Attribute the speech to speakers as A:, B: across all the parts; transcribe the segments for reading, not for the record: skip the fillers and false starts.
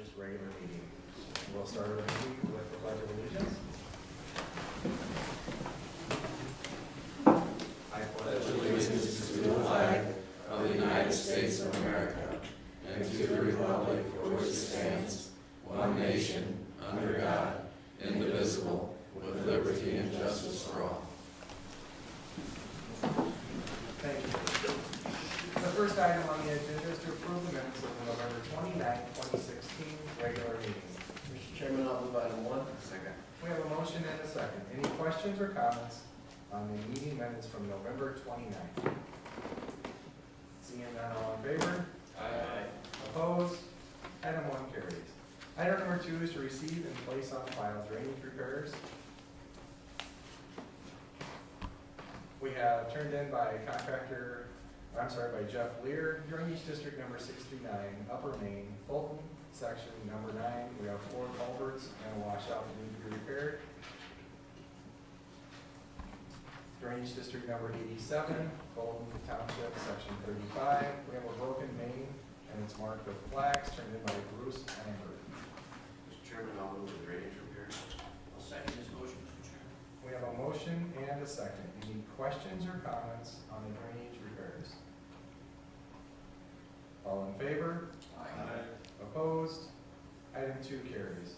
A: Commissioners regular meeting. We'll start our meeting with the Pledge of Allegiance. I pledge
B: allegiance to the flag of the United States of America and to the republic for which it stands, one nation, under God, indivisible, with liberty and justice for all.
A: Thank you. The first item on the agenda is to approve the minutes of the November 29th, 2016 regular meeting.
C: Mr. Chairman, I'll move item 1.
A: Second. We have a motion and a second. Any questions or comments on the meeting minutes from November 29th? Seeing none, all in favor?
C: Aye.
A: Opposed? Item 1 carries. Item number 2 is to receive and place on file drainage repairs. We have turned in by by Jeff Lear, Drainage District number 639, Upper Main, Fulton, section number 9. We have 4 culverts and a washout that need to be repaired. Drainage District number 87, Fulton Township, section 35. We have a broken main and it's marked with flags turned in by Bruce Amber.
C: Mr. Chairman, I'll move the drainage repairs.
B: I'll second this motion, Mr. Chairman.
A: We have a motion and a second. Any questions or comments on the drainage repairs? All in favor?
C: Aye.
A: Opposed? Item 2 carries.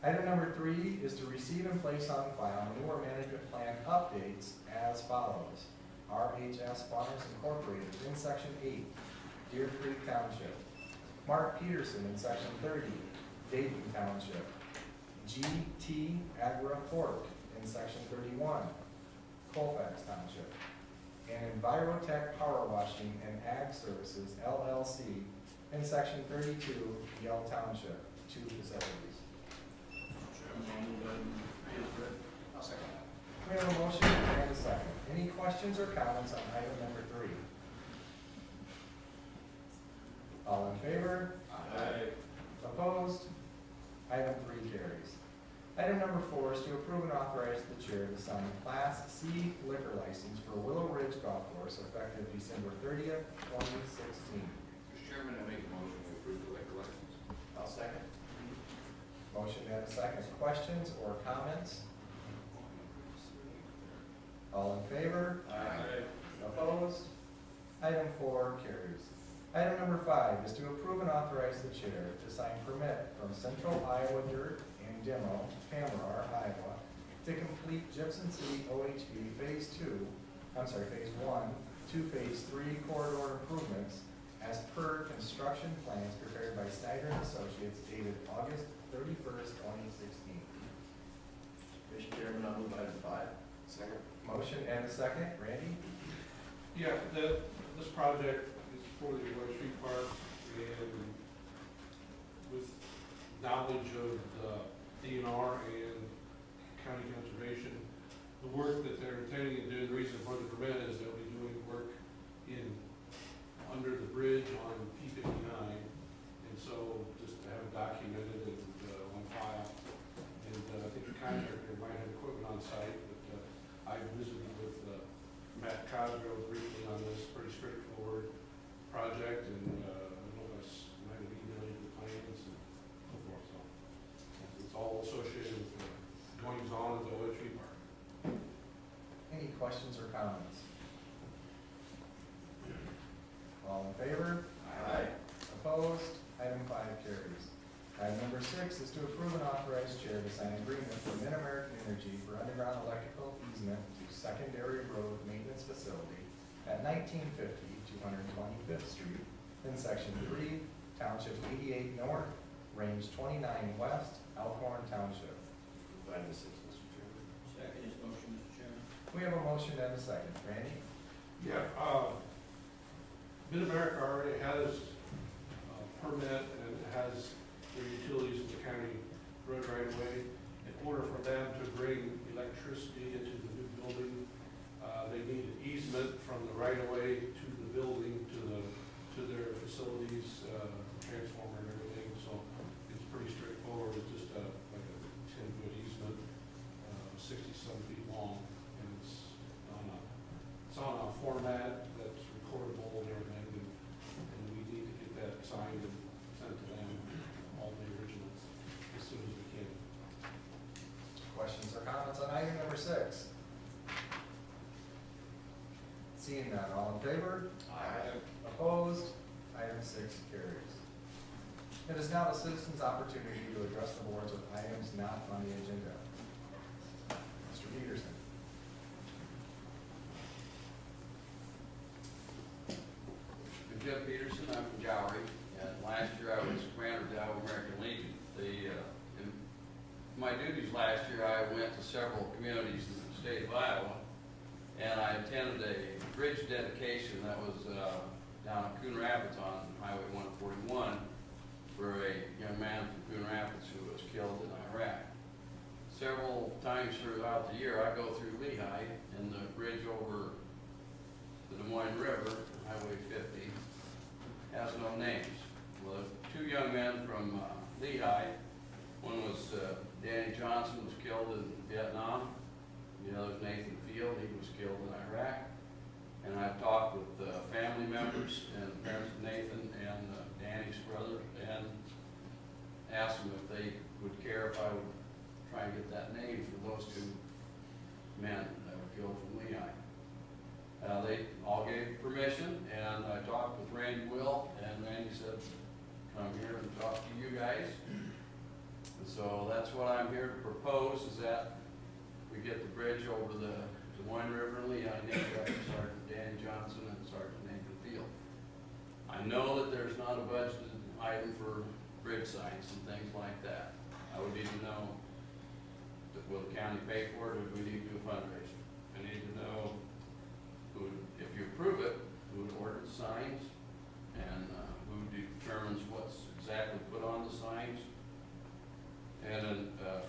A: Item number 3 is to receive and place on file manure management plan updates as follows. RHS Farms Incorporated in section 8, Deer Creek Township. Mark Peterson in section 30, Dayton Township. GT Agri Pork in section 31, Colfax Township. And Envirotech Power Washing and Ag Services LLC in section 32, Yell Township, 2 facilities.
B: I'll second that.
A: We have a motion and a second. Any questions or comments on item number 3? All in favor?
C: Aye.
A: Opposed? Item 3 carries. Item number 4 is to approve and authorize the chair to sign Class C liquor license for Willow Ridge Golf Course effective December 30th, 2016.
B: Mr. Chairman, I make a motion to approve the liquor license.
C: I'll second.
A: Motion and a second. Questions or comments? All in favor?
C: Aye.
A: Opposed? Item 4 carries. Item number 5 is to approve and authorize the chair to sign permit from Central Iowa Dirt and Demo, Pamrar, Iowa, to complete Gibson City OHV Phase 1 to Phase 3 corridor improvements as per construction plans prepared by Snyder and Associates dated August 31st, 2016.
C: Mr. Chairman, I'll move item 5.
B: Second.
A: Motion and a second. Randy?
D: Yeah, this project is for the Webster Park, and with knowledge of the DNR and county conservation, the work that they're intending to do, the reason for the permit is they'll be doing work under the bridge on P59, and so just to have it documented and on file. And I think the contractor might have equipment on site, but I visited with Matt Cosgrove briefly on this pretty straightforward project, and I don't know if I might have emailed you the plans and so forth. So it's all associated with the goings on at the OHV Park.
A: Any questions or comments? All in favor?
C: Aye.
A: Opposed? Item 5 carries. Item number 6 is to approve and authorize chair to sign agreement for Mid-American Energy for underground electrical easement to secondary road maintenance facility at 1950 225th Street in section 3, Township 88 North, Range 29 West, Elkhorn Township.
C: Move item 6, Mr. Chairman.
B: Second this motion, Mr. Chairman.
A: We have a motion and a second. Randy?
D: Yeah, Mid-America already has a permit and has their utilities in the county road right away. In order for them to bring electricity into the new building, they need an easement from the right of way to the building, to their facilities, transformer and everything. So it's pretty straightforward. It's just like a 10-foot easement, 60-some feet long, and it's on a format that's recordable and everything, and we need to get that signed and sent to them.
A: Questions or comments on item number 6? Seeing none, all in favor?
C: Aye.
A: Opposed? Item 6 carries. It is now the citizens' opportunity to address the boards with items not on the agenda. Mr. Peterson.
B: I'm Jeff Peterson, I'm from Jowry, and last year I was commander of the Iowa American Legion. In my duties last year, I went to several communities in the state of Iowa, and I attended a bridge dedication that was down in Coon Rapids on Highway 141 for a young man from Coon Rapids who was killed in Iraq. Several times throughout the year, I go through Lehigh, and the bridge over the Des Moines River, Highway 50, has no names. Well, two young men from Lehigh, one was Danny Johnson, was killed in Vietnam. The other was Nathan Field, he was killed in Iraq. And I've talked with family members and parents of Nathan and Danny's brother, and asked them if they would care if I would try and get that name for those two men that were killed from Lehigh. They all gave permission, and I talked with Randy Will, and Randy said, come here and talk to you guys. And so that's what I'm here to propose, is that we get the bridge over the Des Moines River in Lehigh, named after Sergeant Danny Johnson and Sergeant Nathan Field. I know that there's not a budgeted item for bridge signs and things like that. I would need to know, will the county pay for it, or do we need to do a fundraiser? I need to know who, if you approve it, who would order the signs, and who determines what's exactly put on the signs, and then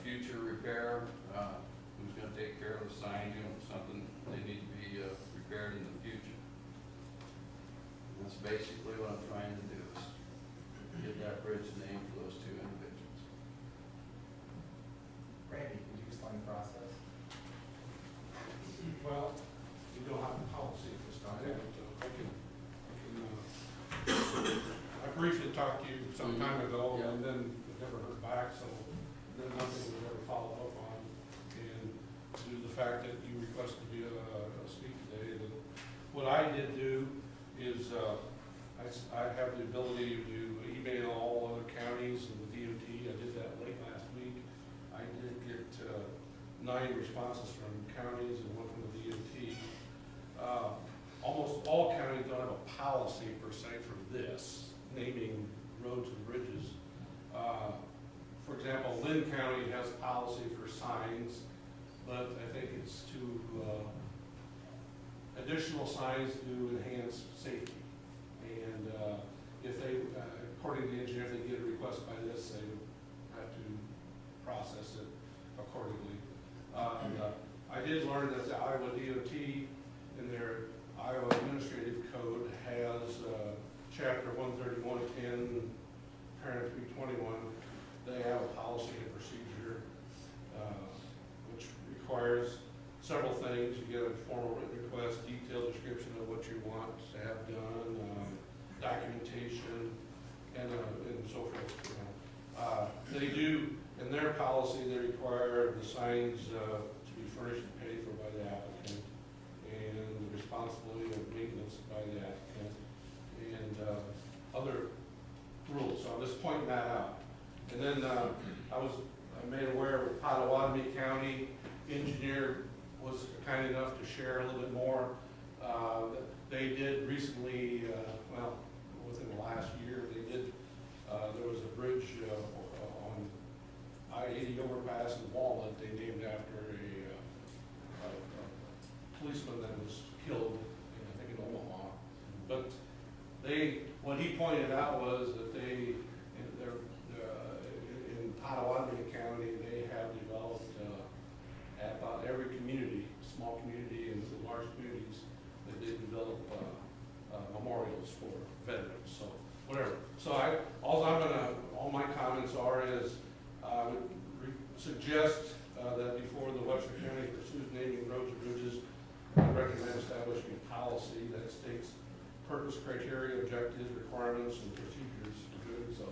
B: future repair, who's going to take care of the signs, you know, something they need to be repaired in the future. And that's basically what I'm trying to do, is get that bridge named for those two individuals.
A: Randy, could you explain the process?
D: Well, we don't have a policy at this time, but I briefly talked to you some time ago,
B: Yeah.
D: and then never heard back, so then nothing was ever followed up on. And due to the fact that you requested me to speak today, then what I did do is I have the ability to email all other counties and the DOT. I did that late last week. I did get 9 responses from counties and 1 from the DOT. Almost all counties don't have a policy per se for this, naming roads and bridges. For example, Lynn County has a policy for signs, but I think it's to additional signs to enhance safety. And if they, according to the engineer, if they get a request by this, they would have to process it accordingly. I did learn that the Iowa DOT in their Iowa Administrative Code has Chapter 131.10, Parent 321. They have a policy and procedure which requires several things. You get a formal written request, detailed description of what you want to have done, documentation, and so forth. You know. They do, in their policy, they require the signs to be furnished and paid for by the applicant, and the responsibility of maintenance by the applicant, and other rules. So I'm just pointing that out. And then I made aware of Potawatomi County engineer was kind enough to share a little bit more. They did recently, well, within the last year, they did, there was a bridge on I-80 overpass in Walnut. They named after a policeman that was killed, I think in Omaha. But what he pointed out was that in Potawatomi County, they have developed at about every community, small community and large communities, that they develop memorials for veterans. So whatever. So all my comments are is I would suggest that before the Webster County pursues naming roads and bridges, I recommend establishing a policy that states purpose, criteria, objectives, requirements, and procedures to do so.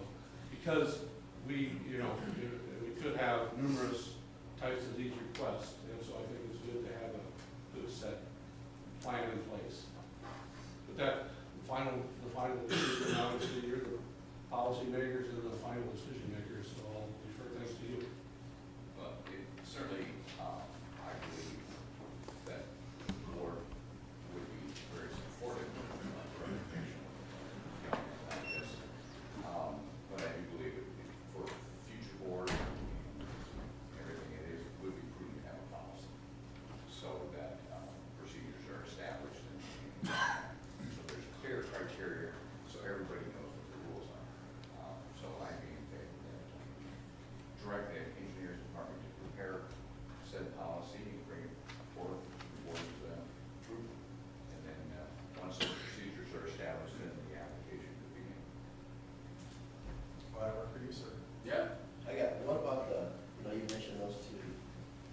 D: Because we could have numerous entices each request, and so I think it's good to have a good set plan in place. But that, the final decision, obviously, you're the policymakers and the final decision makers, so I'll defer things to you.
E: But it certainly, I believe that the board would be very supportive of recreational like this. But I do believe it, for future board, everything it is, would be prudent to have a policy so that procedures are established and so there's clear criteria so everybody knows what the rules are. So I'd be in favor of that. Direct the engineers department to prepare said policy and bring it forward to the board's approval. And then, once the procedures are established, then the application could begin.
A: Will that work for you, sir?
E: Yeah.
C: I got, what about the, you mentioned those two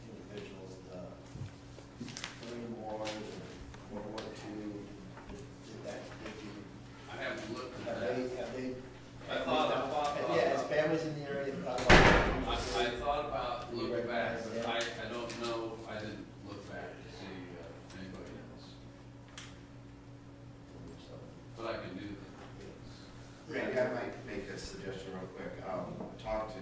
C: individuals, the William Ward and World War II, did you,
E: I haven't looked
C: have they?
E: I thought,
C: Yeah, as families in the area, thought about it.
E: I thought about looking back, but I don't know, I didn't look back to see anybody else. But I can do that.
F: Randy, I might make a suggestion real quick. Talk to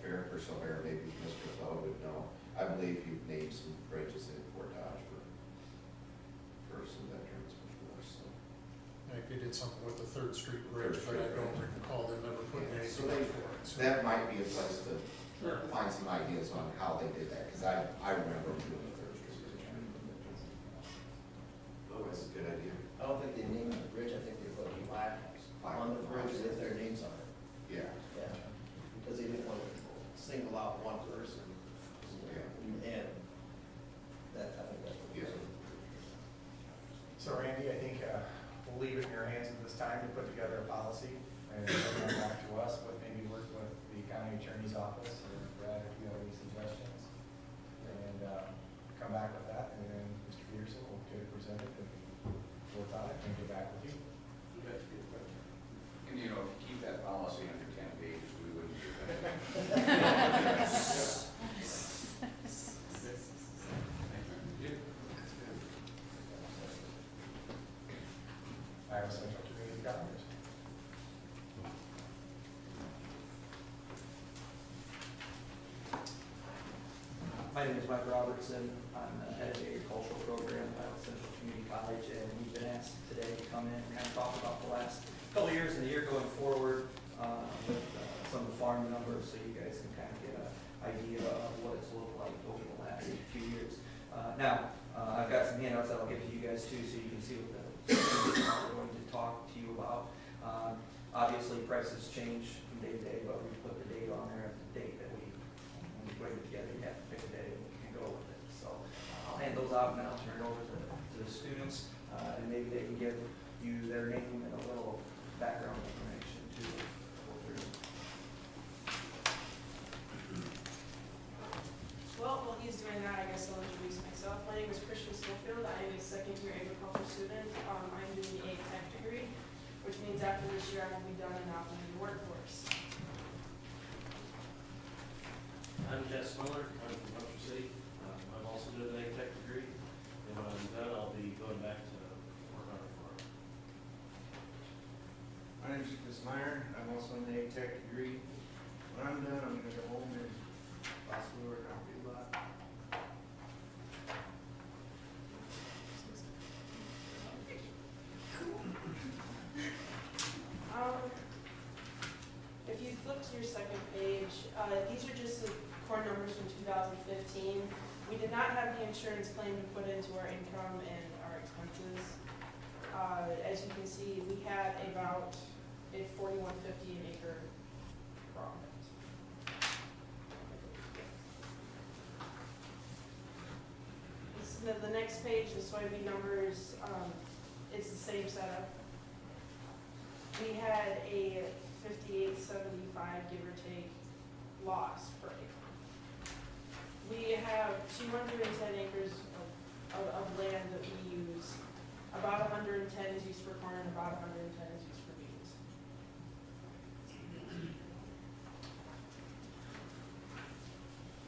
F: Fair Purcell, maybe Mr. Fell would know. I believe you've named some bridges in Fort Dodge for some veterans before, so.
G: Like they did something with the Third Street Bridge, but I don't recall them ever putting
F: So
G: anything for it. So
F: that might be a place to
D: Sure.
F: find some ideas on how they did that, because I remember doing the Third Street Bridge. Oh, that's a good idea.
C: I don't think they named the bridge, I think they put plaques on the bridge with their names on it.
F: Yeah.
C: Yeah, because they didn't want to single out one person.
F: Yeah.
C: And that, I think that's what it is.
A: So Randy, I think we'll leave it in your hands at this time to put together a policy and bring it back to us, but maybe work with the county attorney's office or Brad if you have any suggestions. And come back with that, and then Mr. Peterson will get it presented and work on it and get back with you.
E: And you know, if you keep that policy under 10 pages, we wouldn't do that.
A: Iowa Central Community College.
H: My name is Mike Robertson. I'm the head of the agricultural program at Iowa Central Community College, and we've been asked today to come in and kind of talk about the last couple of years and the year going forward with some of the farm numbers, so you guys can kind of get an idea of what it's looked like over the last few years. Now, I've got some handouts that I'll give to you guys too, so you can see what we're going to talk to you about. Obviously, prices change from day to day, but we put the date on there at the date that we put it together. You have to pick a day and you can go with it. So I'll hand those out and then I'll turn it over to the students, and maybe they can give you their name and a little background information to what they're doing.
I: Well, while he's doing that, I guess I'll introduce myself. My name is Christian Schofield. I am a second-year agriculture student. I'm doing the Ag Tech degree, which means after this year I will be done and out in the workforce.
J: I'm Jeff Smuller. I'm from Webster City. I'm also doing an Ag Tech degree, and when I'm done, I'll be going back to work on a farm.
K: My name is Chris Meyer. I'm also in the Ag Tech degree. When I'm done, I'm going to go home and possibly work on a feedlot.
I: If you flip to your second page, these are just the core numbers from 2015. We did not have the insurance claim to put into our income and our expenses. As you can see, we had about a $41.50 an acre profit. The next page, the soybean numbers, it's the same setup. We had a 58.75, give or take, loss per acre. We have 210 acres of land that we use. About 110 is used for corn, and about 110 is used for beans.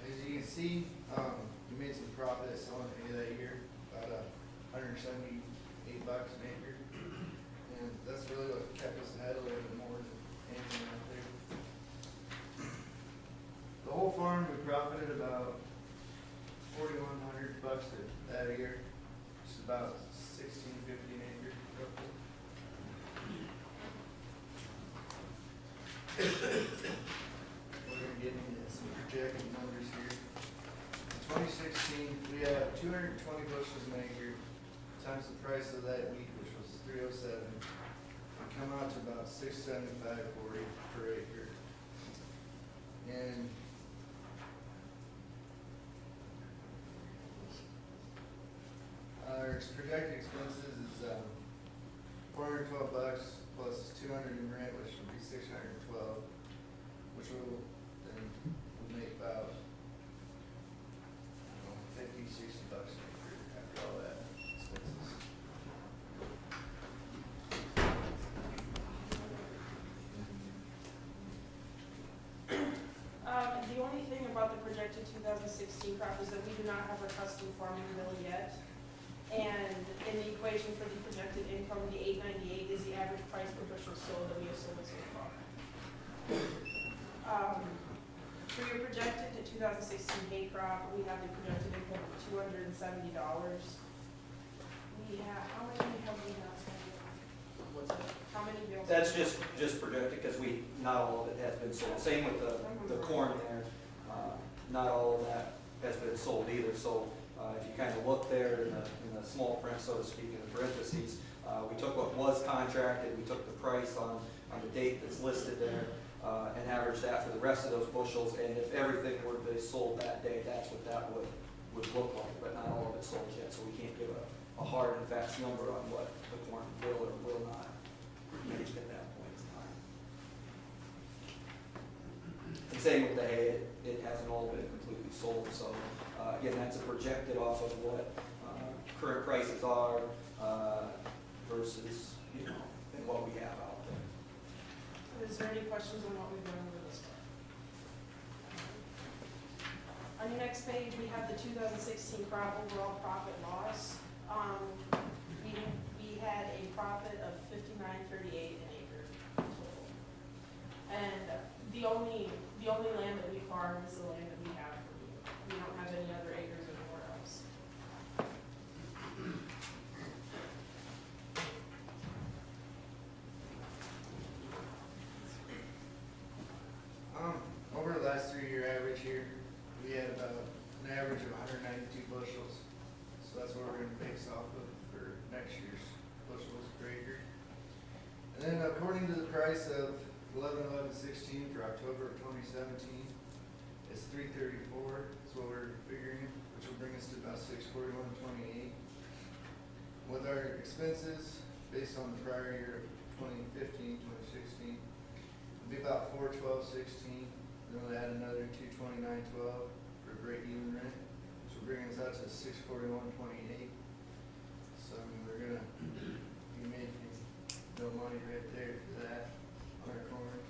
K: As you can see, see, we made some profit selling hay that year, about $178 an acre. And that's really what kept us ahead a little bit more than anything out there. The whole farm, we profited about $4,100 that year, which is about $1,650 an acre roughly. We're gonna get into some projected numbers here. In 2016, we have 220 bushels an acre, times the price of that wheat, which was $307, we come out to about $675.40 per acre. And our projected expenses is $412 plus 200 in rent, which would be $612, which will then would make about 50, $60 an acre after all that expenses.
I: The only thing about the projected 2016 crop is that we do not have a custom farming bill yet. And in the equation for the projected income, the 898 is the average price per bushel sold that we have sold so far. For your projected 2016 hay crop, we have the projected income of $270. We have, how many have we not sold?
H: What's that?
I: How many bills?
H: That's just projected, because not all of it has been sold. Same with the corn there, not all of that has been sold either. So if you kind of look there in the small print, so to speak, in the parentheses, we took what was contracted, we took the price on the date that's listed there, and averaged that for the rest of those bushels. And if everything were to be sold that day, that's what that would look like. But not all of it's sold yet, so we can't give a hard and fast number on what the corn will or will not make at that point in time. And same with the hay, it hasn't all been completely sold. So again, that's a projected off of what current prices are versus and what we have out there.
I: Is there any questions on what we've done over this far? On your next page, we have the 2016 crop overall profit loss. We had a profit of $59.38 an acre total. And the only land that we farm is the land that we have for you. We don't have any other acres anywhere else.
K: Over the last 3-year average here, we had about an average of 192 bushels. So that's what we're going to base off of for next year's bushels per acre. And then according to the price of 11/11/16 for October of 2017, it's $334. That's what we're figuring, which will bring us to about $641.28. With our expenses based on the prior year of 2015, 2016, it'll be about $412.16. Then we'll add another $229.12 for break-even rent, which will bring us out to $641.28. So I mean, we're gonna be making no money right there for that on our corn.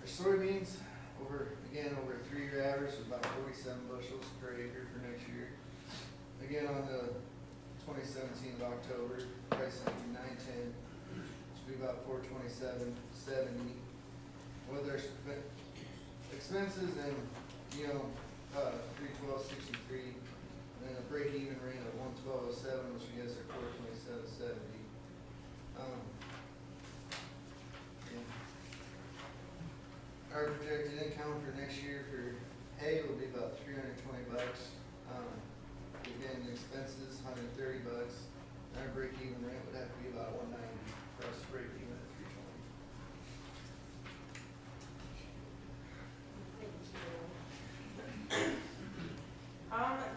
K: Our soybeans, over a 3-year average of about 47 bushels per acre for next year. Again, on the 2017 of October, price will be $910, which will be about $427.70. With our expenses and $312.63, and then a break-even rate of $112.07, which gives us $427.70. Our projected income for next year for hay will be about $320. Again, the expenses $130. Our break-even rent would have to be about $190 for us to break even at $320.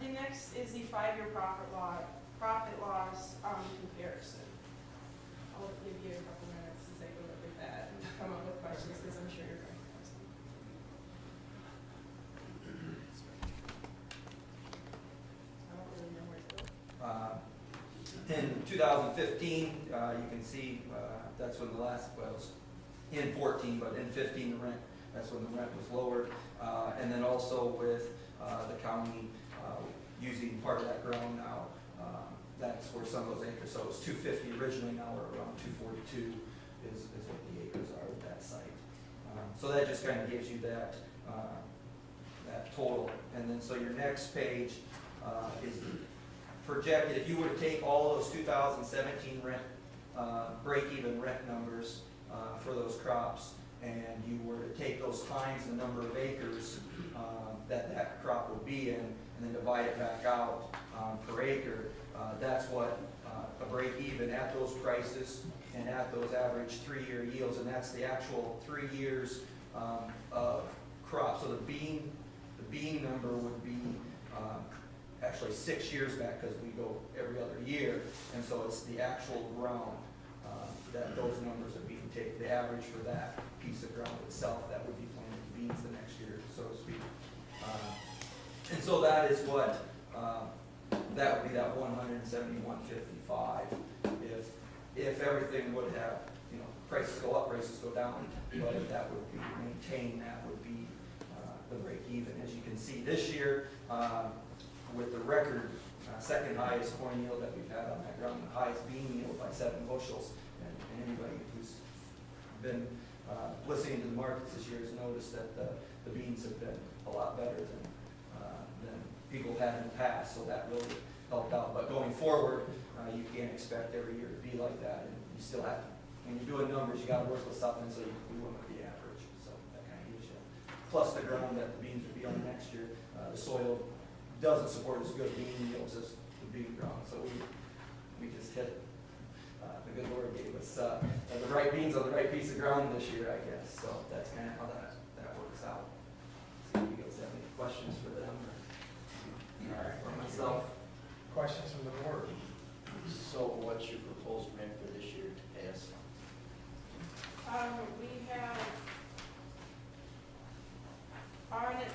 I: The next is the 5-year profit loss comparison. I'll give you a couple minutes to take a look at that and come up with questions, because I'm sure you're going to have some. I don't really know where to go.
H: In 2015, you can see that's when the last, well, it was in 14, but in 15 the rent that's when the rent was lowered. And then also with the county using part of that ground now, that's where some of those acres, so it was 250 originally, now we're around 242 is what the acres are with that site. So that just kind of gives you that, that total. And then so your next page is projected, if you were to take all of those 2017 rent, break-even rent numbers for those crops, and you were to take those times the number of acres that crop would be in, and then divide it back out per acre, that's what a break-even at those prices and at those average 3-year yields, and that's the actual 3 years of crop. So the bean number would be actually 6 years back, because we go every other year, and so it's the actual ground that those numbers are being taken, the average for that piece of ground itself that would be planted beans the next year, so to speak. And so that is what that would be, that 171.55 if everything would have, you know, prices go up, prices go down, but if that would be maintained, that would be the break even. As you can see this year, with the record second highest corn yield that we've had on that ground, the highest bean yield by 7 bushels, and anybody who's been listening to the markets this year has noticed that the beans have been a lot better than people have had in the past, so that really helped out. But going forward, you can't expect every year to be like that, and you still have to, when you're doing numbers, you got to work with something so you won't be average. So that kind of gives you. Plus the ground that the beans would be on next year, the soil doesn't support as good bean yields as the bean ground, so we just hit. The good Lord gave us the right beans on the right piece of ground this year, I guess. So that's kind of how that works out. See if you guys have any questions for them. All right, for myself.
A: Questions from the board?
C: So what's your proposed rent for this year to pass?
I: We have,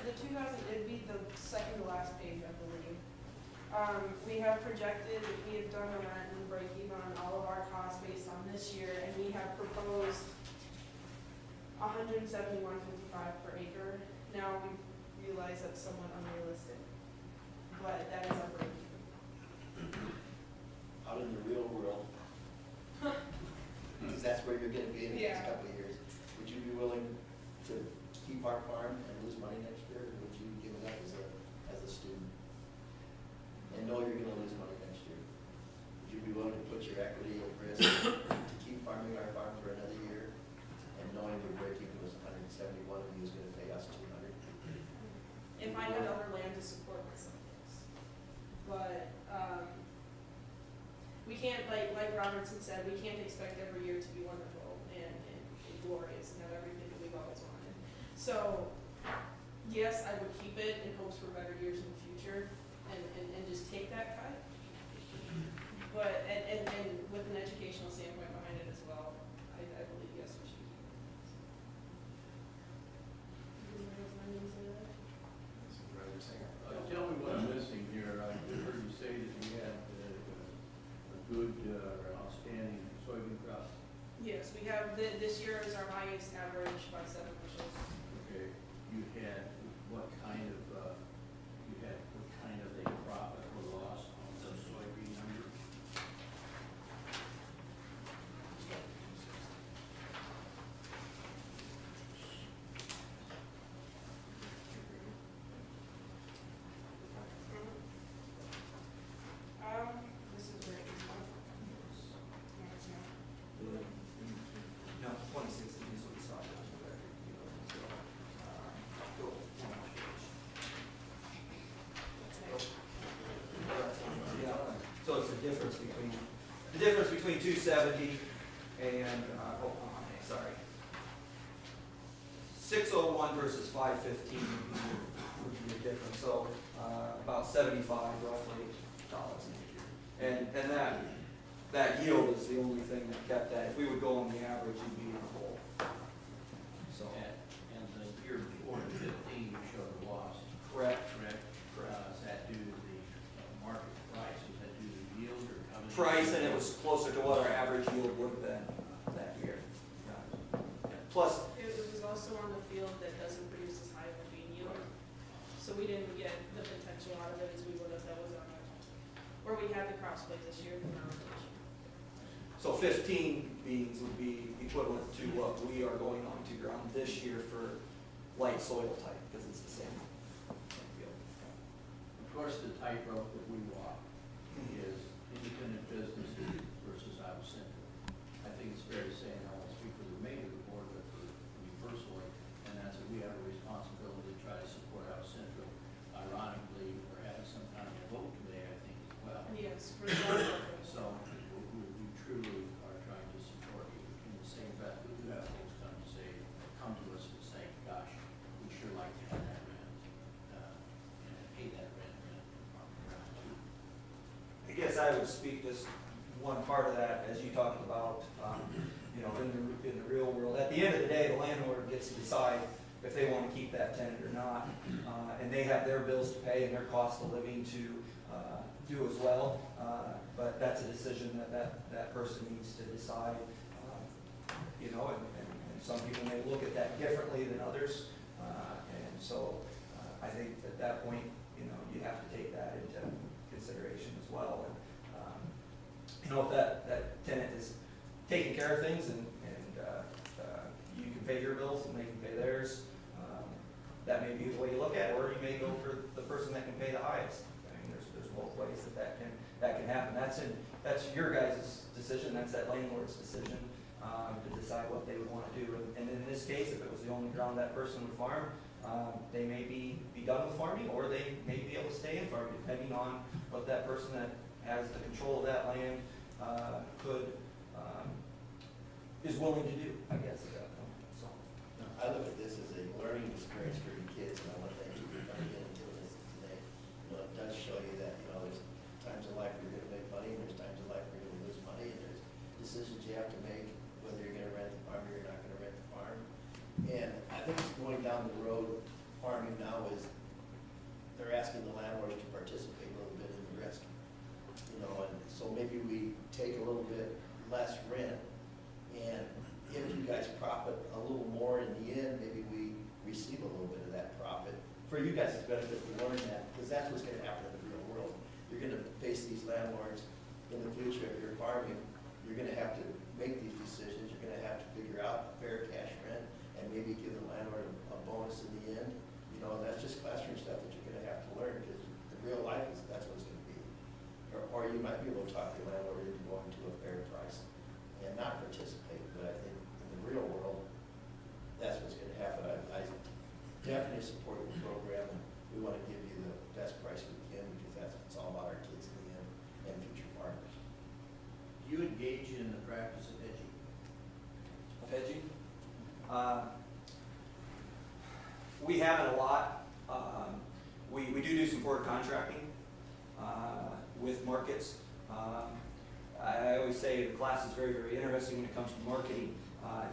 I: the 2000, it'd be the second to last page, I believe. We have projected, we have done a rent and break even on all of our costs based on this year, and we have proposed 171.55 per acre. Now, we realize that's somewhat unrealistic, but that is our break even.
C: Out in the real world, because that's where you're going to be in the next couple of years, would you be willing to keep our farm and lose money next year, or would you give it up as a student? And know you're going to lose money next year. Would you be willing to put your equity at risk to keep farming our farm for another year, and knowing your break even was 171 and he was going to pay us 200?
I: If I had other land to support myself, yes. But we can't, like Robertson said, we can't expect every year to be wonderful and glorious and have everything that we've always wanted. So, yes, I would keep it in hopes for better years in the future and just take that cut. But, and with an educational standpoint behind it as well, I believe, yes, we should keep it.
B: Tell me what's missing here. I heard you say that you had a good or outstanding soybean crop.
I: Yes, we have, this year is our highest average by 7 bushels.
B: Okay, you had what kind of a profit or loss on the soybean number?
I: This is where it is. No, it's not.
H: No, 2016 is what we saw down the record. So, go one more page. Yeah, so it's the difference between 270 and, hold on, sorry. 601 versus 515 would be the difference, so about 75 roughly dollars an acre. And that yield is the only thing that kept that. If we would go on the average, you'd be in the hole. So,
B: And the year before, 15, you showed a loss.
H: correct.
B: Correct. Is that due to the market price? Is that due to yield or coming?
H: Price, and it was closer to what our average yield would have been that year. Plus,
I: It was also on the field that So we didn't get the potential out of it as we would have that was on it. Where we had the cross play this year from our rotation.
H: So 15 beans would be equivalent to what we are going on to ground this year for light soil type, because it's the same field.
L: Of course, the tightrope that we walk is independent businesses versus Iowa Central. I think it's fair to say, and I won't speak for the remainder of the board, but for me personally, and that's that we have a responsibility to try to support Iowa Central. Ironically, we're having some kind of a vote today, I think, as well.
I: Yes, for the
L: So we truly are trying to support you. In the same breath, we do have folks come to us and say, gosh, we sure like to have that rent, and pay that rent on the ground too.
H: I guess I would speak just one part of that, as you talked about, in the real world. At the end of the day, the landlord gets to decide if they want to keep that tenant or not, and they have their bills to pay and their cost of living to do as well. But that's a decision that person needs to decide. And some people may look at that differently than others, and so I think at that point, you have to take that into consideration as well. And if that tenant is taking care of things and you can pay your bills and they can pay theirs, that may be the way you look at it, or you may go for the person that can pay the highest. I mean, there's both ways that can happen. That's your guys' decision. That's that landlord's decision to decide what they would want to do. And in this case, if it was the only ground that person would farm, they may be done with farming, or they may be able to stay in farming, depending on what that person that has the control of that land is willing to do, I guess, at that point. So.
C: I look at this as a learning experience for your kids, and I want to thank you for coming in and doing this today. It does show you that, there's times in life where you're going to make money, and there's times in life where you're going to lose money, and there's decisions you have to make, whether you're going to rent the farm or you're not going to rent the farm. And I think it's going down the road, farming now is, they're asking the landlords to participate a little bit in the risk. And so maybe we take a little bit less rent, and if you guys profit a little more in the end, maybe we receive a little bit of that profit. For you guys' benefit to learn that, because that's what's going to happen in the real world. You're going to face these landlords in the future. If you're farming, you're going to have to make these decisions. You're going to have to figure out fair cash rent and maybe give the landlord a bonus in the end. That's just classroom stuff that you're going to have to learn, because the real life is that's what it's going to be. Or you might be able to talk the landlord into going to a fair price and not participate. But I think in the real world, that's what's going to happen. I definitely support the program, and we want to give you the best price we can, because it's all about our kids in the end and future farmers.
L: Do you engage in the practice of hedging?
H: Hedging? We haven't a lot. We do some forward contracting with markets. I always say the class is very, very interesting when it comes to marketing.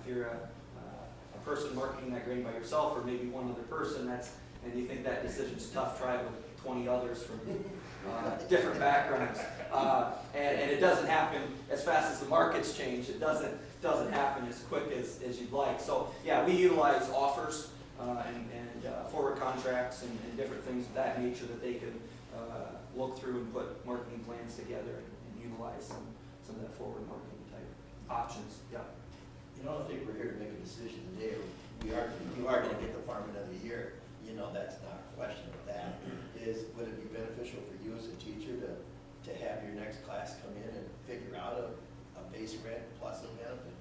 H: If you're a person marketing that grain by yourself, or maybe one other person, and you think that decision's tough, try it with 20 others from different backgrounds. And it doesn't happen as fast as the markets change. It doesn't happen as quick as you'd like. So yeah, we utilize offers and forward contracts and different things of that nature that they can look through and put marketing plans together and utilize some of that forward marketing type options. Yeah.
C: I don't think we're here to make a decision today. You are going to get the farm another year. That's not a question of that. Would it be beneficial for you as a teacher to have your next class come in and figure out a base rent plus a benefit?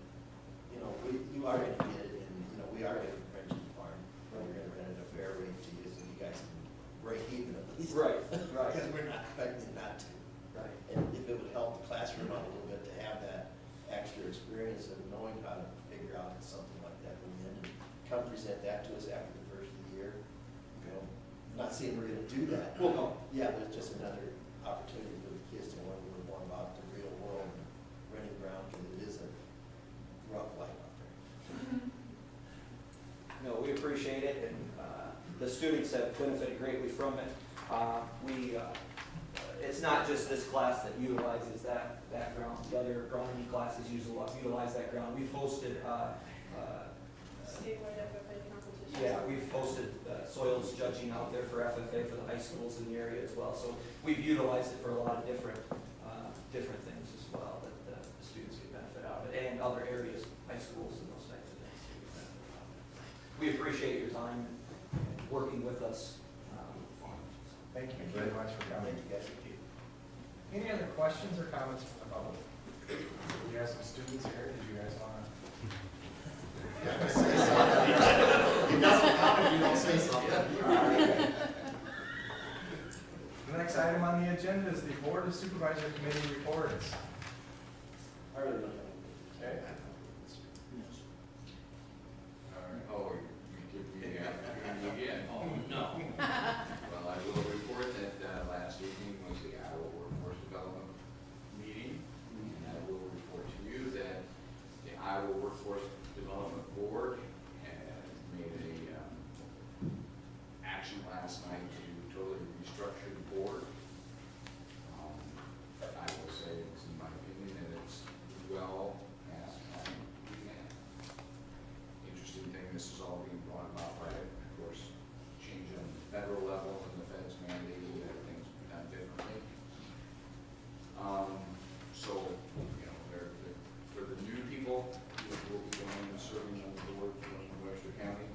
C: You are going to get it, and we are going to rent you the farm. We're going to rent it at a fair rate to you, so you guys can break even at least.
H: Right.
C: Because we're not expecting not to.
H: Right.
C: And if it would help the classroom out a little bit to have that extra experience of knowing how to figure out something like that in the end, and come present that to us after the first of the year. I'm not saying we're going to do that.
H: We'll go.
C: Yeah, but it's just another opportunity for the kids to learn a little more about the real world and renting ground, because it is a rough life out there.
H: No, we appreciate it, and the students have benefited greatly from it. It's not just this class that utilizes that ground. The other agronomy classes utilize that ground. We've hosted
I: statewide FFA competition.
H: Yeah, we've posted soils judging out there for FFA for the high schools in the area as well. So we've utilized it for a lot of different things as well that the students get benefit out of it, and other areas, high schools and those types of things too get benefit out of it. We appreciate your time and working with us.
A: Thank you very much for coming.
H: Thank you guys.
A: Any other questions or comments from the public? You have some students here, did you guys want to?
F: It doesn't count if you don't say something.
A: The next item on the agenda is the Board of Supervisor Committee reports.
C: I really don't have
A: Okay.
E: Oh, you give me again.
L: Oh, no.
E: Well, I will report that last evening was the Iowa Workforce Development meeting, and I will report to you that the Iowa Workforce Development Board has made a action last night to totally restructure the board. I will say, it's in my opinion, that it's well past time began. Interesting thing, this is all being brought about by, of course, change on the federal level and the feds mandating that things be done differently. So, you know, for the new people who will be going and serving on the board from Webster County,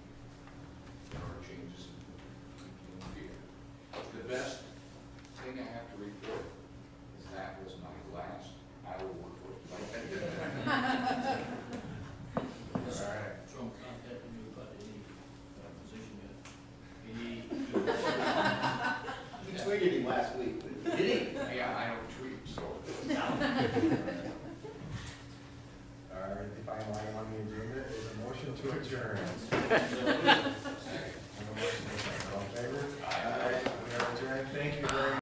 E: there are changes in here. The best thing I have to report is that was my last Iowa Workforce Development.
L: Has
A: All right.
L: Trump contacted you about any position yet? Any?
C: You tweeted him last week.
L: Did he?
E: Yeah, I don't tweet, so.
A: All right, the final item on the agenda is a motion to adjourn.